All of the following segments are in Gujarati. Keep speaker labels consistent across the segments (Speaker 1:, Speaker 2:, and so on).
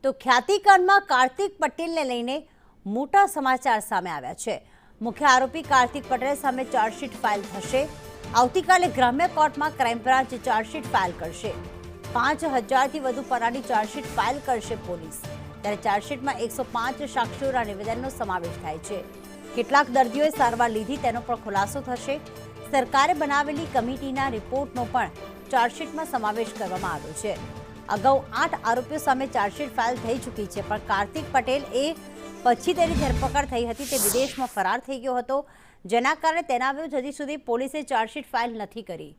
Speaker 1: તો ખ્યાતિકાંડમાં કાર્તિક પટેલને લઈને મોટા સમાચાર સામે આવ્યા છે। મુખ્ય આરોપી કાર્તિક પટેલ સામે ચાર્જશીટ ફાઇલ થશે। આવતીકાલે ગ્રામ્ય કોર્ટમાં ક્રાઇમ બ્રાન્ચ ચાર્જશીટ ફાઇલ કરશે। 5000થી વધુ પાનાની ચાર્જશીટ ફાઇલ કરશે પોલીસ। ત્યારે ચાર્જશીટમાં 105 સાક્ષીઓના નિવેદનનો સમાવેશ થાય છે। કેટલાક દર્દીઓએ સારવાર લીધી તેનો પણ ખુલાસો થશે। સરકારે બનાવેલી કમિટીના રિપોર્ટનો પણ ચાર્જશીટમાં સમાવેશ કરવામાં આવ્યો છે। અગાઉ 8 આરોપીઓ સામે ચાર્જશીટ ફાઇલ થઈ ચૂકી છે, પણ કાર્તિક પટેલ પછી તેની ધરપકડ થઈ હતી। તે વિદેશમાં ફરાર થઈ ગયો હતો, જેના કારણે તેના વિરુદ્ધ હજી સુધી પોલીસે ચાર્જશીટ ફાઇલ નથી કરી।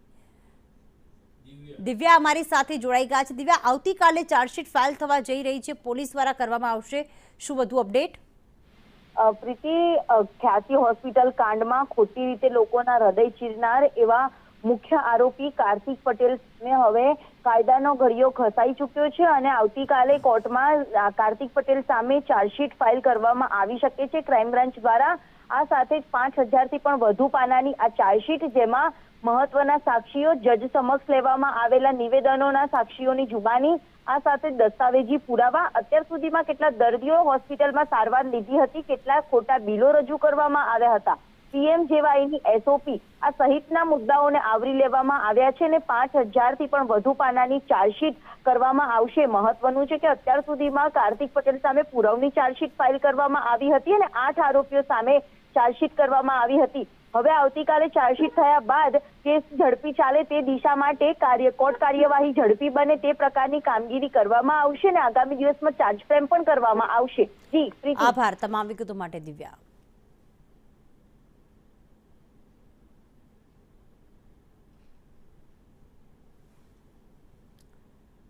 Speaker 1: દિવ્યા અમારી સાથે જોડાઈ ગયા છે। દિવ્યા, આવતીકાલે ચાર્જશીટ ફાઇલ થવા જઈ રહી છે, પોલીસ દ્વારા કરવામાં આવશે, શું વધુ અપડેટ?
Speaker 2: પ્રીતિ, ખ્યાતિ હોસ્પિટલ કાંડમાં ખોટી રીતે લોકોના હૃદય ચીરનાર એવા મુખ્ય આરોપી કાર્તિક પટેલને હવે કાયદાનો ઘડિયો ખસાઈ ચૂક્યો છે અને આવતીકાલે કોર્ટમાં કાર્તિક પટેલ સામે ચાર્જશીટ ફાઇલ કરવામાં આવી શકે છે ક્રાઇમ બ્રાન્ચ દ્વારા। આ સાથે જ 5000થી પણ વધુ પાનાની આ ચાર્જશીટ, જેમાં મહત્વના સાક્ષીઓ, જજ સમક્ષ લેવામાં આવેલા નિવેદનોના સાક્ષીઓની જુબાની, આ સાથે દસ્તાવેજી પુરાવા, અત્યાર સુધીમાં કેટલા દર્દીઓ હોસ્પિટલમાં સારવાર લીધી હતી, કેટલાક ખોટા બિલો રજૂ કરવામાં આવ્યા હતા, પીએમજેવાયની એસઓપી, આ સહિતના મુદ્દાઓને આવરી લેવામાં આવ્યા છે અને 5000થી પણ વધુ પાનાની ચાર્જશીટ કરવામાં આવશે। મહત્વનું છે કે અત્યાર સુધીમાં કાર્તિક પટેલ સામે પુરવણી ચાર્જશીટ ફાઇલ કરવામાં આવી હતી અને 8 આરોપીઓ સામે ચાર્જશીટ કરવામાં આવી હતી। હવે આવતીકાલે ચાર્જશીટ થયા બાદ કેસ ઝડપી ચાલે તે દિશા માટે કોર્ટ કાર્યવાહી ઝડપી બને તે પ્રકારની કામગીરી કરવામાં આવશે અને આગામી દિવસમાં ચાર્જ ફ્રેમ પણ કરવામાં આવશે। જી પ્રીતિ,
Speaker 1: આભાર તમામ વિગતો માટે દિવ્યા।